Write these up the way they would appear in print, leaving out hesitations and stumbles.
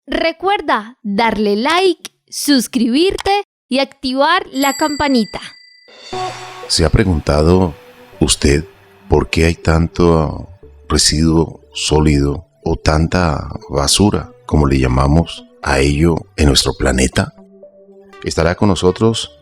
Recuerda darle like, suscribirte y activar la campanita. ¿Se ha preguntado usted por qué hay tanto residuo sólido o tanta basura, como le llamamos a ello en nuestro planeta? Estará con nosotros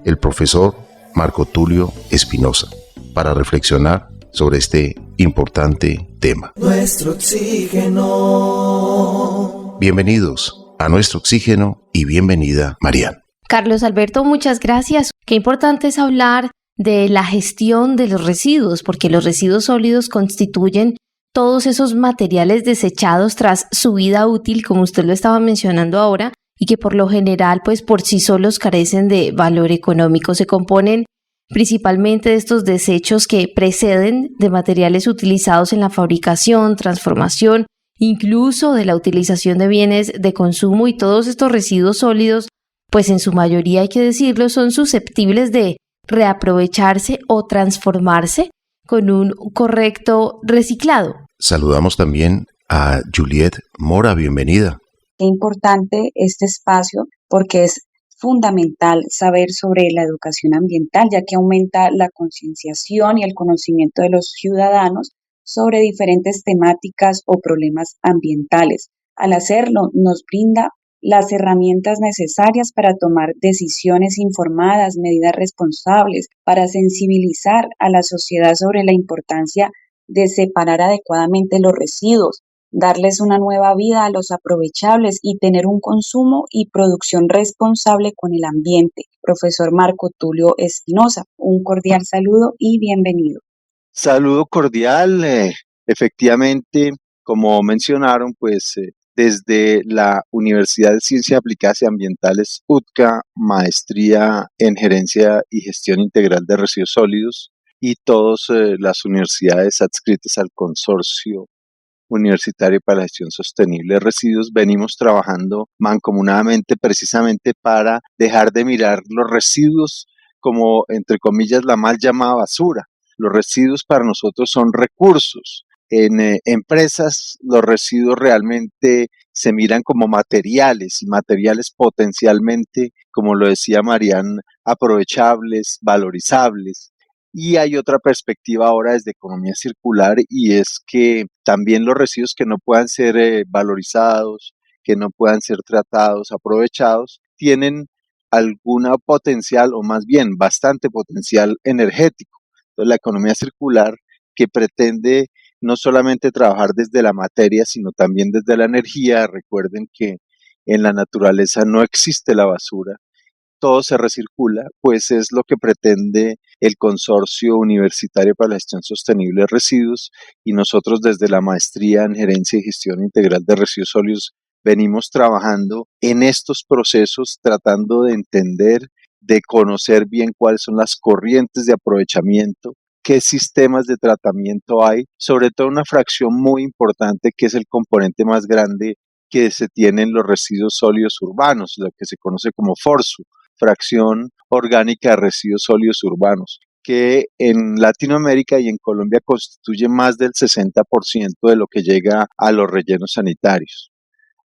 el profesor Marco Tulio Espinosa para reflexionar sobre este importante tema. Nuestro oxígeno. Bienvenidos a Nuestro Oxígeno y bienvenida, Marian. Carlos Alberto, muchas gracias. Qué importante es hablar de la gestión de los residuos, porque los residuos sólidos constituyen todos esos materiales desechados tras su vida útil, como usted lo estaba mencionando ahora, y que por lo general, pues por sí solos carecen de valor económico. Se componen principalmente de estos desechos que preceden de materiales utilizados en la fabricación, transformación, incluso de la utilización de bienes de consumo, y todos estos residuos sólidos, pues en su mayoría, hay que decirlo, son susceptibles de reaprovecharse o transformarse con un correcto reciclado. Saludamos también a Juliet Mora, bienvenida. Qué importante este espacio porque es fundamental saber sobre la educación ambiental, ya que aumenta la concienciación y el conocimiento de los ciudadanos sobre diferentes temáticas o problemas ambientales. Al hacerlo, nos brinda las herramientas necesarias para tomar decisiones informadas, medidas responsables, para sensibilizar a la sociedad sobre la importancia de separar adecuadamente los residuos, darles una nueva vida a los aprovechables y tener un consumo y producción responsable con el ambiente. Profesor Marco Tulio Espinosa, un cordial saludo y bienvenido. Saludo cordial. Efectivamente, como mencionaron, desde la Universidad de Ciencias Aplicadas y Ambientales UTCA, maestría en Gerencia y Gestión Integral de Residuos Sólidos, y todas las universidades adscritas al Consorcio Universitario para la Gestión Sostenible de Residuos, venimos trabajando mancomunadamente precisamente para dejar de mirar los residuos como, entre comillas, la mal llamada basura. Los residuos para nosotros son recursos. En empresas los residuos realmente se miran como materiales, y materiales potencialmente, como lo decía Marian, aprovechables, valorizables. Y hay otra perspectiva ahora desde economía circular, y es que también los residuos que no puedan ser valorizados, que no puedan ser tratados, aprovechados, tienen alguna potencial, o más bien bastante potencial energético. Entonces, la economía circular, que pretende no solamente trabajar desde la materia, sino también desde la energía. Recuerden que en la naturaleza no existe la basura, todo se recircula, pues es lo que pretende el Consorcio Universitario para la Gestión Sostenible de Residuos, y nosotros desde la maestría en Gerencia y Gestión Integral de Residuos Sólidos venimos trabajando en estos procesos, tratando de entender, de conocer bien cuáles son las corrientes de aprovechamiento, qué sistemas de tratamiento hay, sobre todo una fracción muy importante que es el componente más grande que se tiene en los residuos sólidos urbanos, lo que se conoce como FORSU, fracción orgánica de residuos sólidos urbanos, que en Latinoamérica y en Colombia constituye más del 60% de lo que llega a los rellenos sanitarios.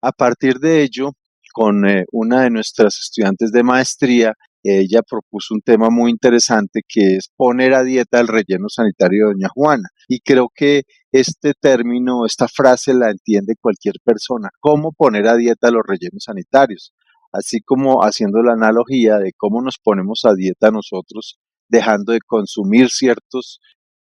A partir de ello, con una de nuestras estudiantes de maestría, ella propuso un tema muy interesante, que es poner a dieta el relleno sanitario de Doña Juana. Y creo que este término, esta frase la entiende cualquier persona. ¿Cómo poner a dieta los rellenos sanitarios? Así como haciendo la analogía de cómo nos ponemos a dieta nosotros, dejando de consumir ciertos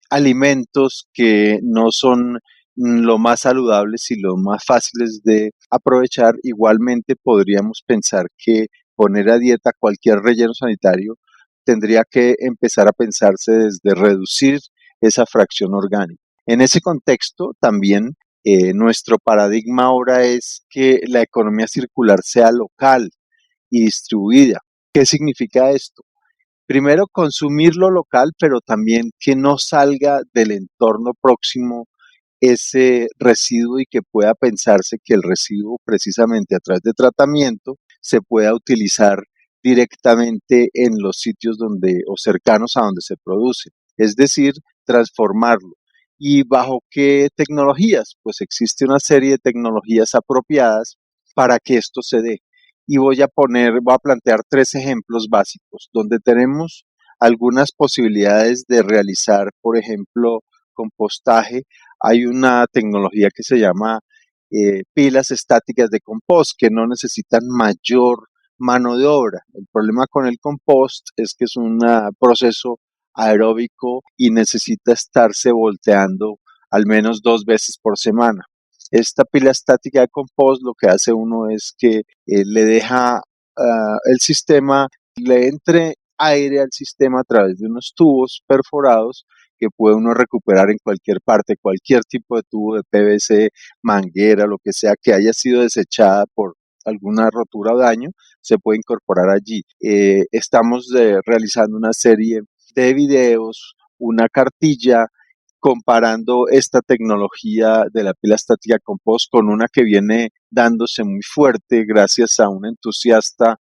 alimentos que no son lo más saludables y lo más fáciles de aprovechar. Igualmente podríamos pensar que poner a dieta cualquier relleno sanitario tendría que empezar a pensarse desde reducir esa fracción orgánica. En ese contexto también nuestro paradigma ahora es que la economía circular sea local y distribuida. ¿Qué significa esto? Primero, consumir lo local, pero también que no salga del entorno próximo ese residuo, y que pueda pensarse que el residuo, precisamente a través de tratamiento, se pueda utilizar directamente en los sitios donde o cercanos a donde se produce, es decir, transformarlo. ¿Y bajo qué tecnologías? Pues existe una serie de tecnologías apropiadas para que esto se dé. Y voy a plantear 3 ejemplos básicos donde tenemos algunas posibilidades de realizar, por ejemplo, compostaje. Hay una tecnología que se llama pilas estáticas de compost que no necesitan mayor mano de obra. El problema con el compost es que es un proceso aeróbico y necesita estarse volteando al menos 2 veces por semana. Esta pila estática de compost lo que hace uno es que le deja el sistema, le entre aire al sistema a través de unos tubos perforados que puede uno recuperar en cualquier parte, cualquier tipo de tubo de PVC, manguera, lo que sea que haya sido desechada por alguna rotura o daño, se puede incorporar allí. Estamos realizando una serie de videos, una cartilla comparando esta tecnología de la pila estática compost con una que viene dándose muy fuerte gracias a un entusiasta,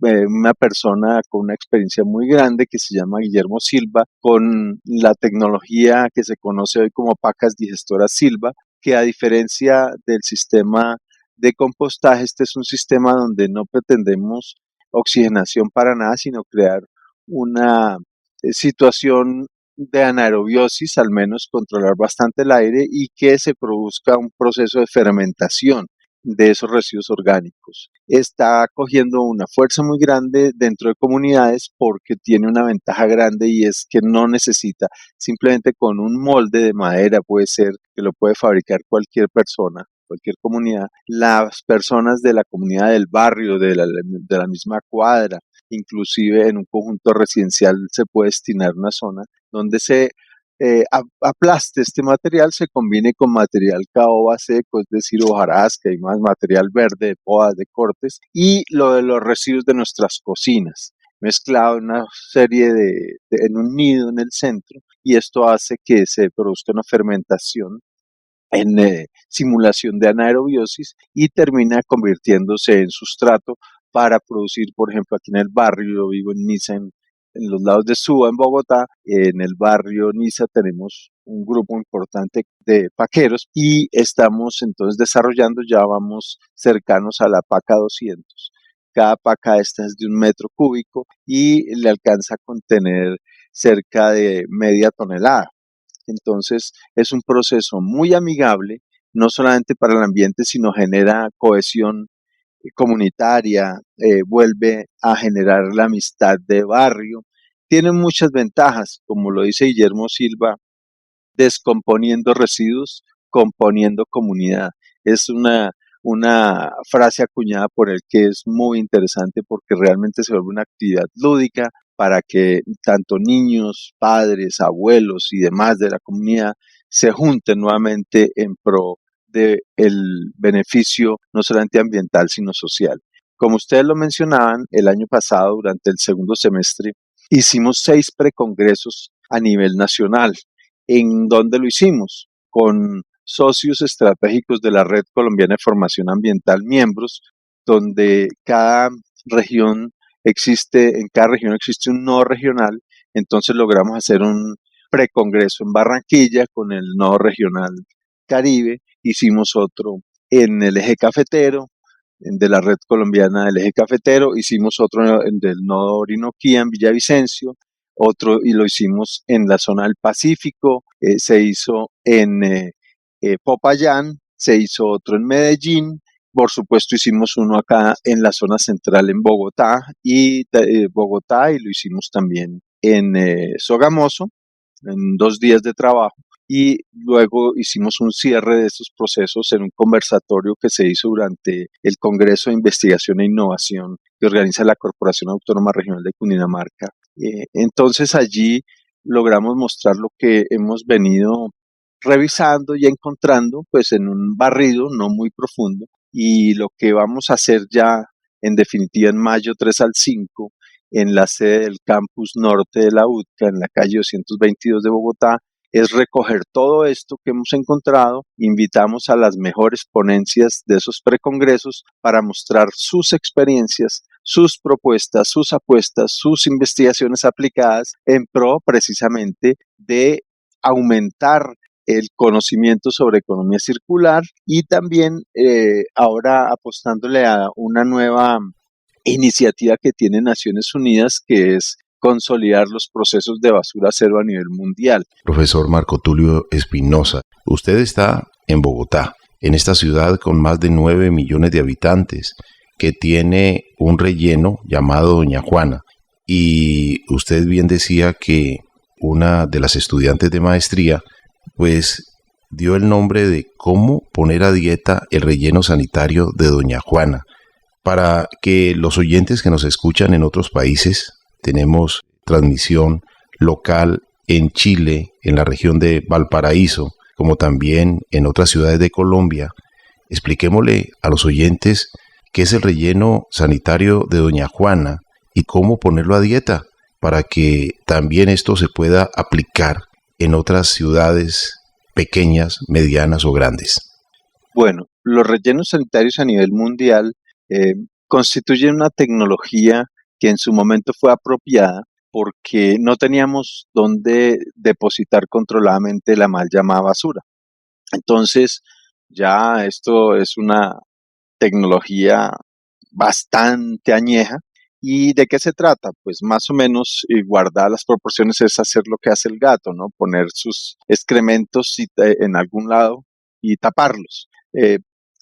una persona con una experiencia muy grande que se llama Guillermo Silva, con la tecnología que se conoce hoy como pacas digestoras Silva, que a diferencia del sistema de compostaje, este es un sistema donde no pretendemos oxigenación para nada, sino crear una situación de anaerobiosis, al menos controlar bastante el aire y que se produzca un proceso de fermentación de esos residuos orgánicos. Está cogiendo una fuerza muy grande dentro de comunidades porque tiene una ventaja grande y es que no necesita, simplemente con un molde de madera, puede ser que lo puede fabricar cualquier persona, cualquier comunidad, las personas de la comunidad del barrio, de la misma cuadra, inclusive en un conjunto residencial se puede destinar una zona donde se aplaste este material, se combine con material caoba seco, es decir, hojarasca y más material verde de podas, de cortes, y lo de los residuos de nuestras cocinas, mezclado en una serie en un nido en el centro, y esto hace que se produzca una fermentación en simulación de anaerobiosis y termina convirtiéndose en sustrato para producir, por ejemplo, aquí en el barrio, yo vivo en Niza, en los lados de Suba, en Bogotá, en el barrio Niza tenemos un grupo importante de paqueros y estamos entonces desarrollando, ya vamos cercanos a la paca 200. Cada paca esta es de 1 metro cúbico y le alcanza a contener cerca de media tonelada. Entonces es un proceso muy amigable, no solamente para el ambiente, sino genera cohesión comunitaria, vuelve a generar la amistad de barrio. Tiene muchas ventajas, como lo dice Guillermo Silva, descomponiendo residuos, componiendo comunidad. Es una frase acuñada por él que es muy interesante porque realmente se vuelve una actividad lúdica para que tanto niños, padres, abuelos y demás de la comunidad se junten nuevamente en pro del beneficio no solamente ambiental, sino social. Como ustedes lo mencionaban, el año pasado, durante el segundo semestre, hicimos 6 precongresos a nivel nacional. ¿En dónde lo hicimos? Con socios estratégicos de la Red Colombiana de Formación Ambiental, miembros, donde en cada región existe un nodo regional, entonces logramos hacer un precongreso en Barranquilla con el nodo regional Caribe, hicimos otro en el eje cafetero, de la Red Colombiana del Eje Cafetero, hicimos otro del nodo Orinoquía en Villavicencio, otro y lo hicimos en la zona del Pacífico, se hizo en Popayán, se hizo otro en Medellín, por supuesto hicimos uno acá en la zona central en Bogotá y lo hicimos también en Sogamoso, en 2 días de trabajo. Y luego hicimos un cierre de estos procesos en un conversatorio que se hizo durante el Congreso de Investigación e Innovación que organiza la Corporación Autónoma Regional de Cundinamarca. Entonces allí logramos mostrar lo que hemos venido revisando y encontrando pues en un barrido no muy profundo y lo que vamos a hacer ya en definitiva en mayo 3 al 5 en la sede del campus norte de la UTCA en la calle 222 de Bogotá es recoger todo esto que hemos encontrado. Invitamos a las mejores ponencias de esos precongresos para mostrar sus experiencias, sus propuestas, sus apuestas, sus investigaciones aplicadas en pro precisamente de aumentar el conocimiento sobre economía circular y también ahora apostándole a una nueva iniciativa que tiene Naciones Unidas, que es consolidar los procesos de basura cero a nivel mundial. Profesor Marco Tulio Espinosa, usted está en Bogotá, en esta ciudad con más de 9 millones de habitantes, que tiene un relleno llamado Doña Juana. Y usted bien decía que una de las estudiantes de maestría, pues dio el nombre de cómo poner a dieta el relleno sanitario de Doña Juana. Para que los oyentes que nos escuchan en otros países, tenemos transmisión local en Chile, en la región de Valparaíso, como también en otras ciudades de Colombia. Expliquémosle a los oyentes qué es el relleno sanitario de Doña Juana y cómo ponerlo a dieta para que también esto se pueda aplicar en otras ciudades pequeñas, medianas o grandes. Bueno, los rellenos sanitarios a nivel mundial constituyen una tecnología que en su momento fue apropiada porque no teníamos dónde depositar controladamente la mal llamada basura. Entonces, ya esto es una tecnología bastante añeja. ¿Y de qué se trata? Pues más o menos guardar las proporciones es hacer lo que hace el gato, ¿no? Poner sus excrementos en algún lado y taparlos.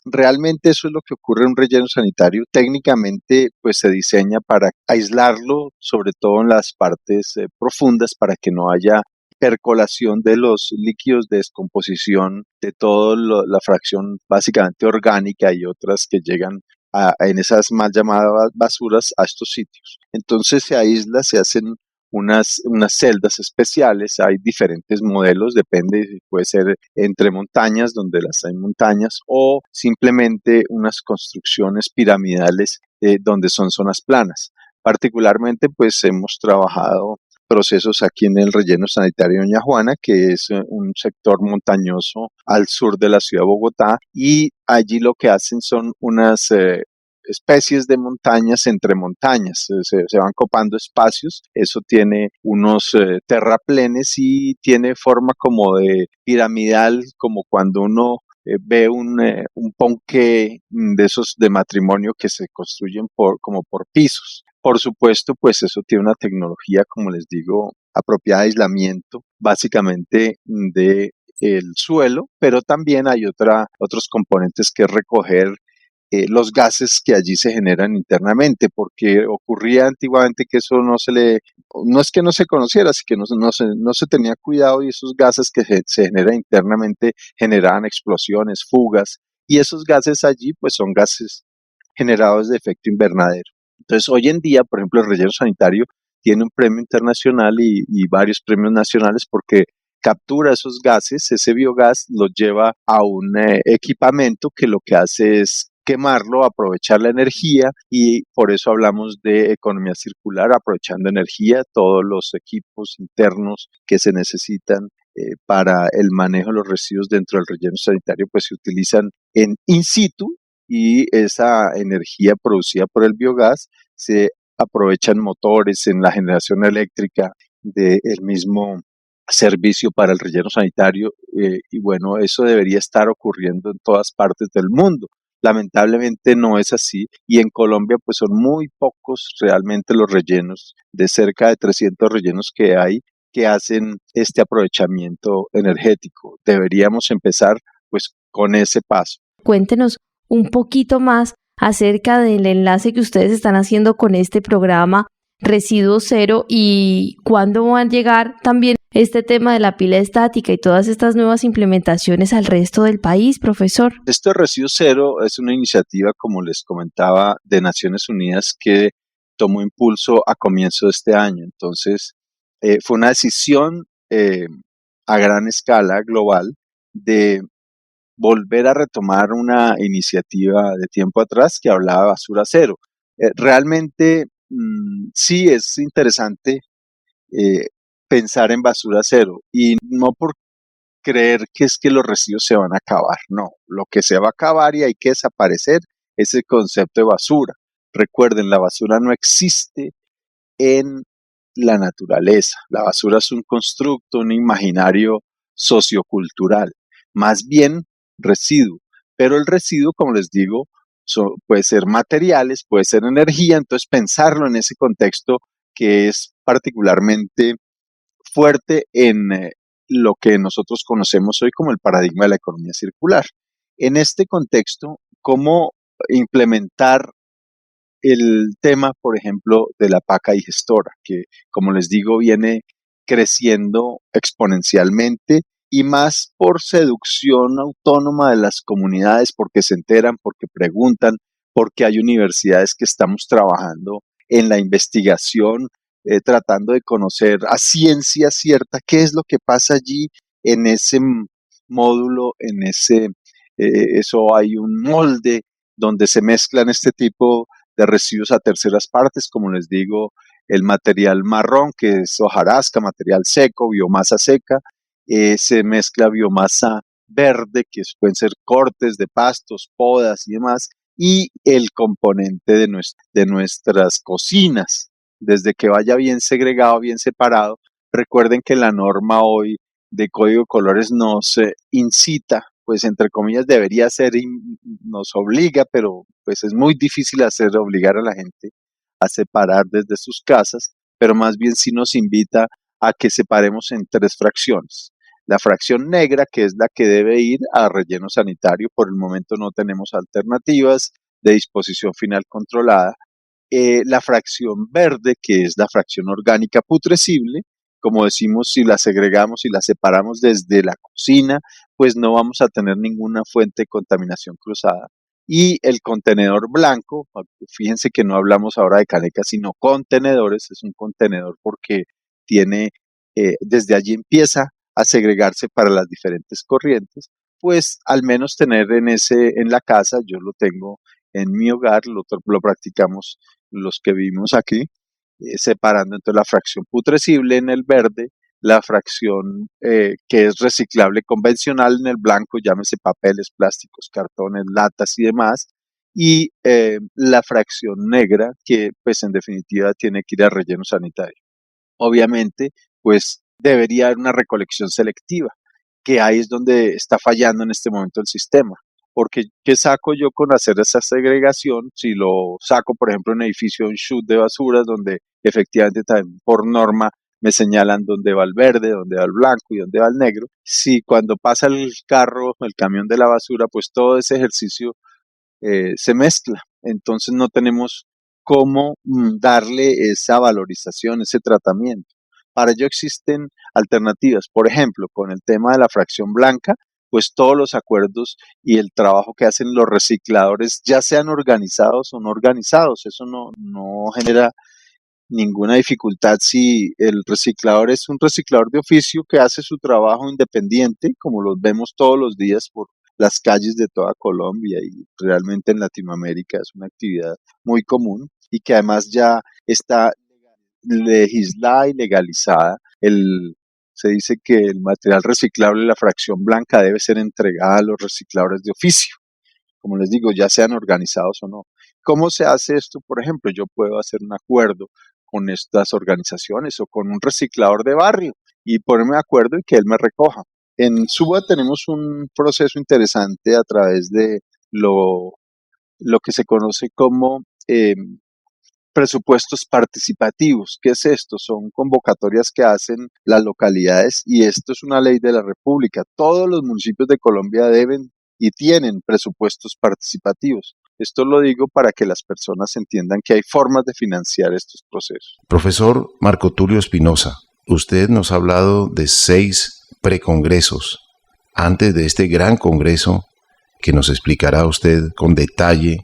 Realmente eso es lo que ocurre en un relleno sanitario. Técnicamente, pues se diseña para aislarlo, sobre todo en las partes profundas, para que no haya percolación de los líquidos de descomposición de toda la fracción básicamente orgánica y otras que llegan en esas mal llamadas basuras a estos sitios. Entonces se aísla, se hacen unas celdas especiales, hay diferentes modelos, depende, puede ser entre montañas, donde las hay montañas, o simplemente unas construcciones piramidales donde son zonas planas. Particularmente, pues hemos trabajado procesos aquí en el relleno sanitario de Doña Juana, que es un sector montañoso al sur de la ciudad de Bogotá, y allí lo que hacen son unas especies de montañas entre montañas, se van copando espacios, eso tiene unos terraplenes y tiene forma como de piramidal, como cuando uno ve un ponqué de esos de matrimonio que se construyen como por pisos. Por supuesto, pues eso tiene una tecnología, como les digo, apropiada de aislamiento, básicamente de el suelo, pero también hay otros componentes que recoger los gases que allí se generan internamente, porque ocurría antiguamente que eso no es que no se conociera, así que no se tenía cuidado y esos gases que se generan internamente generaban explosiones, fugas, y esos gases allí pues son gases generados de efecto invernadero. Entonces hoy en día, por ejemplo, el relleno sanitario tiene un premio internacional y varios premios nacionales porque captura esos gases, ese biogás lo lleva a un equipamiento que lo que hace es quemarlo, aprovechar la energía y por eso hablamos de economía circular, aprovechando energía, todos los equipos internos que se necesitan para el manejo de los residuos dentro del relleno sanitario pues se utilizan en in situ y esa energía producida por el biogás se aprovecha en motores, en la generación eléctrica del mismo servicio para el relleno sanitario y bueno, eso debería estar ocurriendo en todas partes del mundo. Lamentablemente no es así y en Colombia pues son muy pocos realmente los rellenos, de cerca de 300 rellenos que hay que hacen este aprovechamiento energético. Deberíamos empezar pues con ese paso. Cuéntenos un poquito más acerca del enlace que ustedes están haciendo con este programa Residuo Cero y cuándo van a llegar también este tema de la pila estática y todas estas nuevas implementaciones al resto del país, profesor. Esto de Residuo Cero es una iniciativa, como les comentaba, de Naciones Unidas que tomó impulso a comienzo de este año. Entonces, fue una decisión a gran escala global de volver a retomar una iniciativa de tiempo atrás que hablaba de basura cero. Realmente sí es interesante pensar en basura cero y no por creer que es que los residuos se van a acabar, no, lo que se va a acabar y hay que desaparecer es el concepto de basura. Recuerden, la basura no existe en la naturaleza, la basura es un constructo, un imaginario sociocultural, más bien residuo. Pero el residuo, como les digo, puede ser materiales, puede ser energía, entonces pensarlo en ese contexto que es particularmente fuerte en lo que nosotros conocemos hoy como el paradigma de la economía circular. En este contexto, ¿cómo implementar el tema, por ejemplo, de la paca digestora, que, como les digo, viene creciendo exponencialmente y más por seducción autónoma de las comunidades, porque se enteran, porque preguntan, porque hay universidades que estamos trabajando en la investigación, tratando de conocer a ciencia cierta qué es lo que pasa allí en ese módulo, eso hay un molde donde se mezclan este tipo de residuos a terceras partes, como les digo, el material marrón, que es hojarasca, material seco, biomasa seca, se mezcla biomasa verde, que pueden ser cortes de pastos, podas y demás, y el componente de nuestras cocinas, desde que vaya bien segregado, bien separado. Recuerden que la norma hoy de código de colores nos incita, pues entre comillas debería ser, nos obliga, pero pues es muy difícil obligar a la gente a separar desde sus casas, pero más bien sí nos invita a que separemos en tres fracciones. La fracción negra, que es la que debe ir a relleno sanitario, por el momento no tenemos alternativas de disposición final controlada. La fracción verde, que es la fracción orgánica putrescible, como decimos, si la segregamos y la separamos desde la cocina, pues no vamos a tener ninguna fuente de contaminación cruzada. Y el contenedor blanco, fíjense que no hablamos ahora de canecas, sino contenedores, es un contenedor porque tiene, desde allí empieza a segregarse para las diferentes corrientes, pues al menos tener en la casa, yo lo tengo en mi hogar, lo practicamos los que vivimos aquí, separando entre la fracción putrescible en el verde, la fracción que es reciclable convencional en el blanco, llámese papeles, plásticos, cartones, latas y demás, y la fracción negra que pues en definitiva tiene que ir a relleno sanitario. Obviamente pues debería haber una recolección selectiva, que ahí es donde está fallando en este momento el sistema. Porque, ¿qué saco yo con hacer esa segregación? Si lo saco, por ejemplo, en un edificio, un chute de basuras, donde efectivamente también por norma me señalan dónde va el verde, dónde va el blanco y dónde va el negro. Si cuando pasa el carro, el camión de la basura, pues todo ese ejercicio se mezcla. Entonces no tenemos cómo darle esa valorización, ese tratamiento. Para ello existen alternativas. Por ejemplo, con el tema de la fracción blanca, pues todos los acuerdos y el trabajo que hacen los recicladores, ya sean organizados o no organizados, eso no genera ninguna dificultad si el reciclador es un reciclador de oficio que hace su trabajo independiente, como los vemos todos los días por las calles de toda Colombia y realmente en Latinoamérica es una actividad muy común y que además ya está legislada y legalizada. Se dice que el material reciclable, la fracción blanca, debe ser entregada a los recicladores de oficio, como les digo, ya sean organizados o no. ¿Cómo se hace esto? Por ejemplo, yo puedo hacer un acuerdo con estas organizaciones o con un reciclador de barrio y ponerme de acuerdo y que él me recoja. En Suba tenemos un proceso interesante a través de lo que se conoce como presupuestos participativos. ¿Qué es esto? Son convocatorias que hacen las localidades y esto es una ley de la República. Todos los municipios de Colombia deben y tienen presupuestos participativos. Esto lo digo para que las personas entiendan que hay formas de financiar estos procesos. Profesor Marco Tulio Espinosa, usted nos ha hablado de 6 precongresos antes de este gran congreso que nos explicará usted con detalle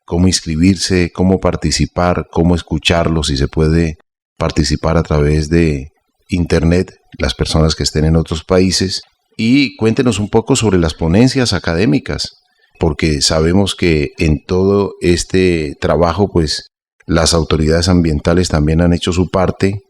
cómo inscribirse, cómo participar, cómo escucharlo, si se puede participar a través de internet, las personas que estén en otros países. Y cuéntenos un poco sobre las ponencias académicas, porque sabemos que en todo este trabajo, pues, las autoridades ambientales también han hecho su parte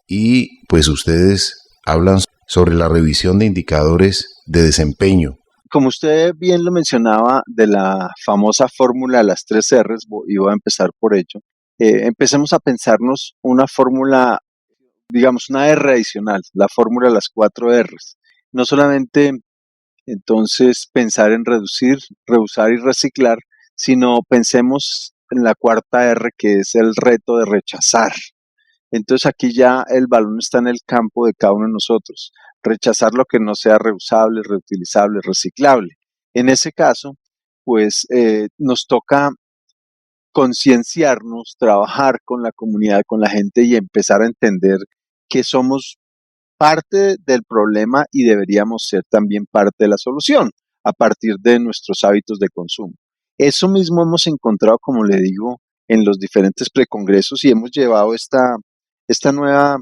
y, pues, ustedes hablan sobre la revisión de indicadores de desempeño. Como usted bien lo mencionaba, de la famosa fórmula de las 3 R's, y voy a empezar por ello, empecemos a pensarnos una fórmula, digamos una R adicional, la fórmula de las 4 R's. no solamente entonces pensar en reducir, reusar y reciclar, sino pensemos en la cuarta R, que es el reto de rechazar. Entonces aquí ya el balón está en el campo de cada uno de nosotros. Rechazar lo que no sea reusable, reutilizable, reciclable. En ese caso, pues nos toca concienciarnos, trabajar con la comunidad, con la gente y empezar a entender que somos parte del problema y deberíamos ser también parte de la solución a partir de nuestros hábitos de consumo. Eso mismo hemos encontrado, como le digo, en los diferentes precongresos y hemos llevado esta nueva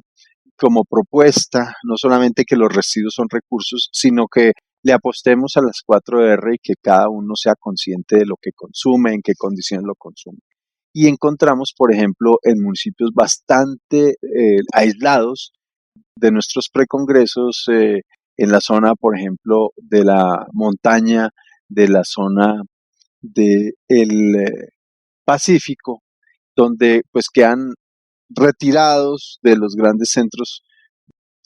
como propuesta, no solamente que los residuos son recursos, sino que le apostemos a las 4R y que cada uno sea consciente de lo que consume, en qué condiciones lo consume. Y encontramos, por ejemplo, en municipios bastante aislados de nuestros precongresos, en la zona, por ejemplo, de la montaña, de la zona del Pacífico, donde pues quedan retirados de los grandes centros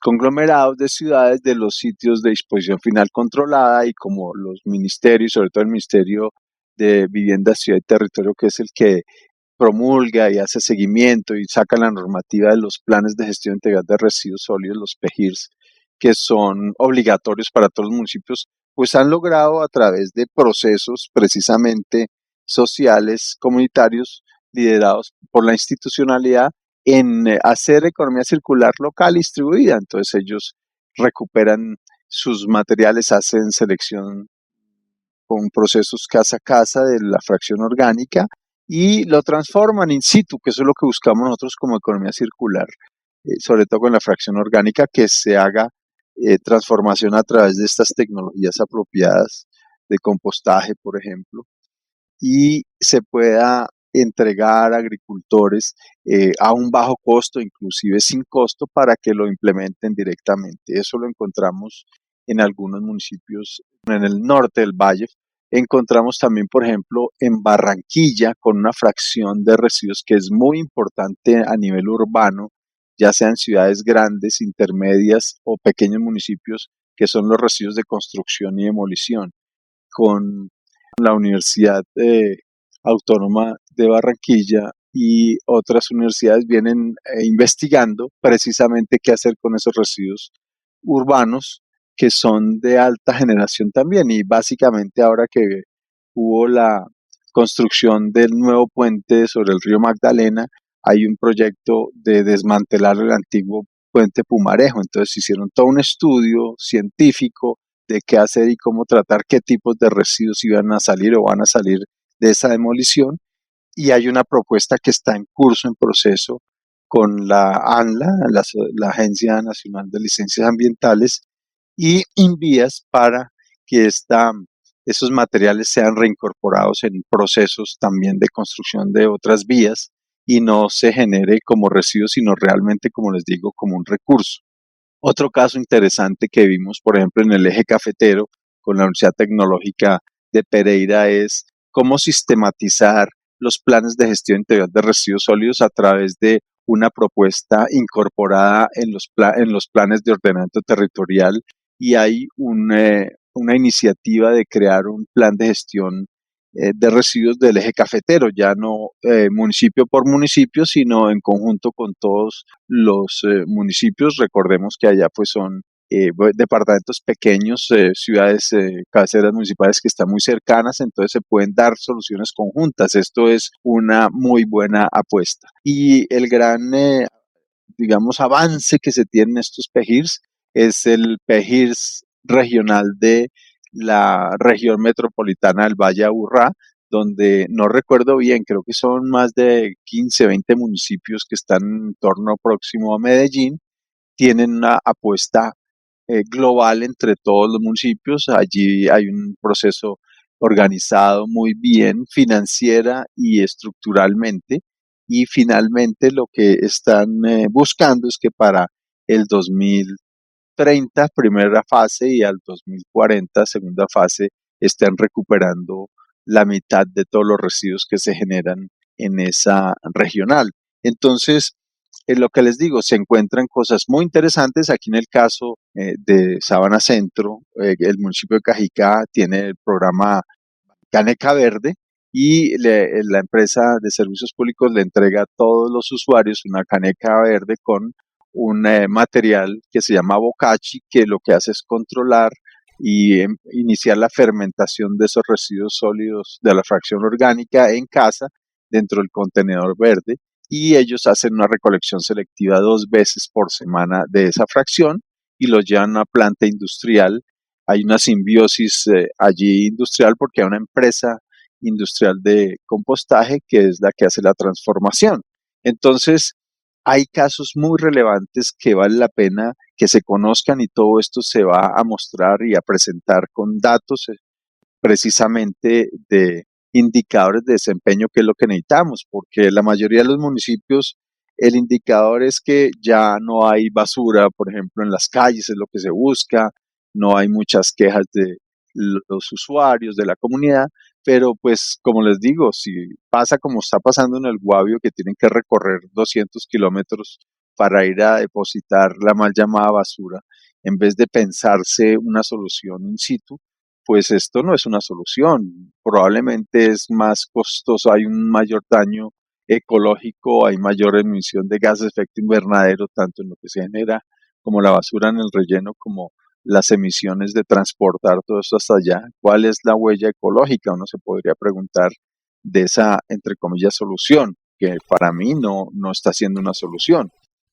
conglomerados de ciudades, de los sitios de disposición final controlada, y como los ministerios, sobre todo el Ministerio de Vivienda, Ciudad y Territorio, que es el que promulga y hace seguimiento y saca la normativa de los planes de gestión integral de residuos sólidos, los PEGIRS, que son obligatorios para todos los municipios, pues han logrado a través de procesos precisamente sociales, comunitarios, liderados por la institucionalidad, en hacer economía circular local y distribuida. Entonces ellos recuperan sus materiales, hacen selección con procesos casa a casa de la fracción orgánica y lo transforman in situ, que eso es lo que buscamos nosotros como economía circular, sobre todo con la fracción orgánica, que se haga transformación a través de estas tecnologías apropiadas de compostaje, por ejemplo, y se pueda entregar a agricultores a un bajo costo, inclusive sin costo, para que lo implementen directamente. Eso lo encontramos en algunos municipios en el norte del valle. Encontramos también, por ejemplo, en Barranquilla, con una fracción de residuos que es muy importante a nivel urbano, ya sean ciudades grandes, intermedias o pequeños municipios, que son los residuos de construcción y demolición, con la Universidad Autónoma de Barranquilla y otras universidades vienen investigando precisamente qué hacer con esos residuos urbanos que son de alta generación también. Y básicamente ahora que hubo la construcción del nuevo puente sobre el río Magdalena, hay un proyecto de desmantelar el antiguo puente Pumarejo. Entonces hicieron todo un estudio científico de qué hacer y cómo tratar, qué tipos de residuos iban a salir o van a salir de esa demolición. Y hay una propuesta que está en curso, en proceso, con la ANLA, la Agencia Nacional de Licencias Ambientales, y Invías para que esos materiales sean reincorporados en procesos también de construcción de otras vías y no se genere como residuo, sino realmente, como les digo, como un recurso. Otro caso interesante que vimos, por ejemplo, en el eje cafetero con la Universidad Tecnológica de Pereira es cómo sistematizar los planes de gestión integral de residuos sólidos a través de una propuesta incorporada en los planes de ordenamiento territorial, y hay una iniciativa de crear un plan de gestión de residuos del eje cafetero, ya no municipio por municipio, sino en conjunto con todos los municipios. Recordemos que allá pues son departamentos pequeños, ciudades cabeceras municipales que están muy cercanas, entonces se pueden dar soluciones conjuntas. Esto es una muy buena apuesta. Y el gran, digamos, avance que se tiene en estos PEGIRS es el PEGIRS regional de la región metropolitana del Valle de Aburrá, donde no recuerdo bien, creo que son más de 15, 20 municipios que están en torno próximo a Medellín, tienen una apuesta global entre todos los municipios. Allí hay un proceso organizado muy bien financiera y estructuralmente, y finalmente lo que están buscando es que para el 2030, primera fase, y al 2040, segunda fase, estén recuperando la mitad de todos los residuos que se generan en esa regional. Entonces, lo que les digo, se encuentran cosas muy interesantes. Aquí en el caso de Sabana Centro, el municipio de Cajicá tiene el programa Caneca Verde y la empresa de servicios públicos le entrega a todos los usuarios una caneca verde con un material que se llama bocachi, que lo que hace es controlar y iniciar la fermentación de esos residuos sólidos de la fracción orgánica en casa dentro del contenedor verde, y ellos hacen una recolección selectiva 2 veces por semana de esa fracción y los llevan a una planta industrial. Hay una simbiosis allí industrial porque hay una empresa industrial de compostaje que es la que hace la transformación. Entonces, hay casos muy relevantes que vale la pena que se conozcan, y todo esto se va a mostrar y a presentar con datos precisamente de indicadores de desempeño, que es lo que necesitamos, porque la mayoría de los municipios el indicador es que ya no hay basura, por ejemplo, en las calles, es lo que se busca, no hay muchas quejas de los usuarios, de la comunidad, pero pues como les digo, si pasa como está pasando en el Guavio, que tienen que recorrer 200 kilómetros para ir a depositar la mal llamada basura, en vez de pensarse una solución in situ, pues esto no es una solución, probablemente es más costoso, hay un mayor daño ecológico, hay mayor emisión de gases de efecto invernadero, tanto en lo que se genera como la basura en el relleno, como las emisiones de transportar todo esto hasta allá. ¿Cuál es la huella ecológica? Uno se podría preguntar de esa, entre comillas, solución, que para mí no está siendo una solución.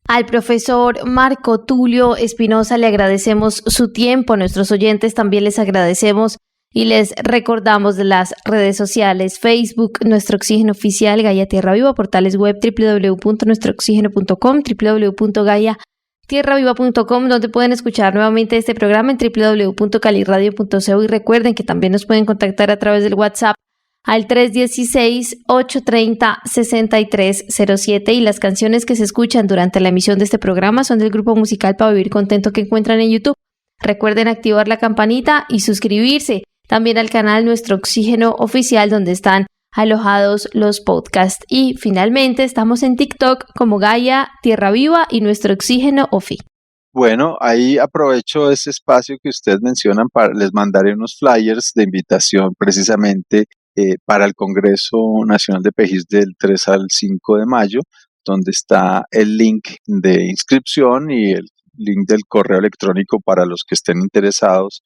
Al profesor Marco Tulio Espinosa le agradecemos su tiempo, a nuestros oyentes también les agradecemos y les recordamos de las redes sociales: Facebook, Nuestro Oxígeno Oficial, Gaia Tierra Viva, portales web www.nuestrooxigeno.com, www.gaiatierraviva.com, donde pueden escuchar nuevamente este programa en www.caliradio.co, y recuerden que también nos pueden contactar a través del WhatsApp al 316-830-6307, y las canciones que se escuchan durante la emisión de este programa son del grupo musical Para Vivir Contento, que encuentran en YouTube. Recuerden activar la campanita y suscribirse también al canal Nuestro Oxígeno Oficial, donde están alojados los podcasts. Y finalmente estamos en TikTok como Gaia Tierra Viva y Nuestro Oxígeno Ofi. Bueno, ahí aprovecho ese espacio que ustedes mencionan, les mandaré unos flyers de invitación precisamente para el Congreso Nacional de PEGIS del 3 al 5 de mayo, donde está el link de inscripción y el link del correo electrónico para los que estén interesados,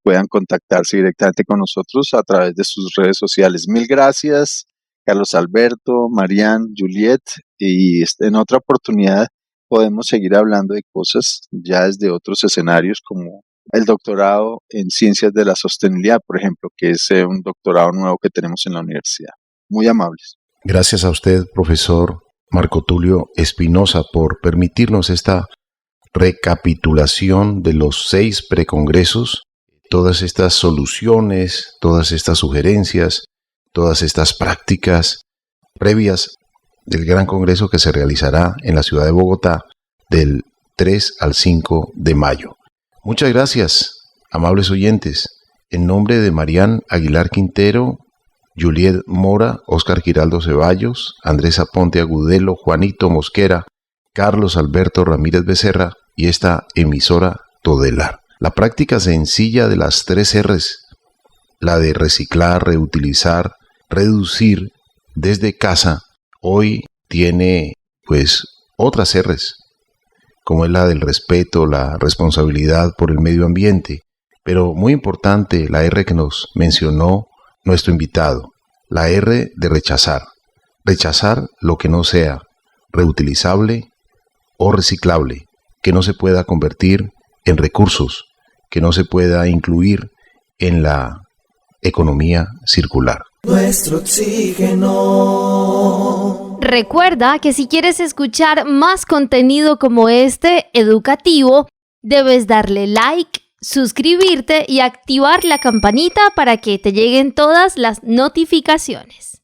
puedan contactarse directamente con nosotros a través de sus redes sociales. Mil gracias, Carlos Alberto, Marian, Juliet, y en otra oportunidad podemos seguir hablando de cosas ya desde otros escenarios, como el doctorado en Ciencias de la Sostenibilidad, por ejemplo, que es un doctorado nuevo que tenemos en la universidad. Muy amables. Gracias a usted, profesor Marco Tulio Espinosa, por permitirnos esta recapitulación de los 6 precongresos, todas estas soluciones, todas estas sugerencias, todas estas prácticas previas del gran congreso que se realizará en la ciudad de Bogotá del 3 al 5 de mayo. Muchas gracias, amables oyentes. En nombre de Marian Aguilar Quintero, Juliet Mora, Óscar Giraldo Ceballos, Andrés Aponte Agudelo, Juanito Mosquera, Carlos Alberto Ramírez Becerra y esta emisora Todelar. La práctica sencilla de las 3 R's, la de reciclar, reutilizar, reducir desde casa, hoy tiene pues otras R's, como es la del respeto, la responsabilidad por el medio ambiente, pero muy importante la R que nos mencionó nuestro invitado, la R de rechazar lo que no sea reutilizable o reciclable, que no se pueda convertir en recursos, que no se pueda incluir en la economía circular. Nuestro oxígeno. Recuerda que si quieres escuchar más contenido como este, educativo, debes darle like, suscribirte y activar la campanita para que te lleguen todas las notificaciones.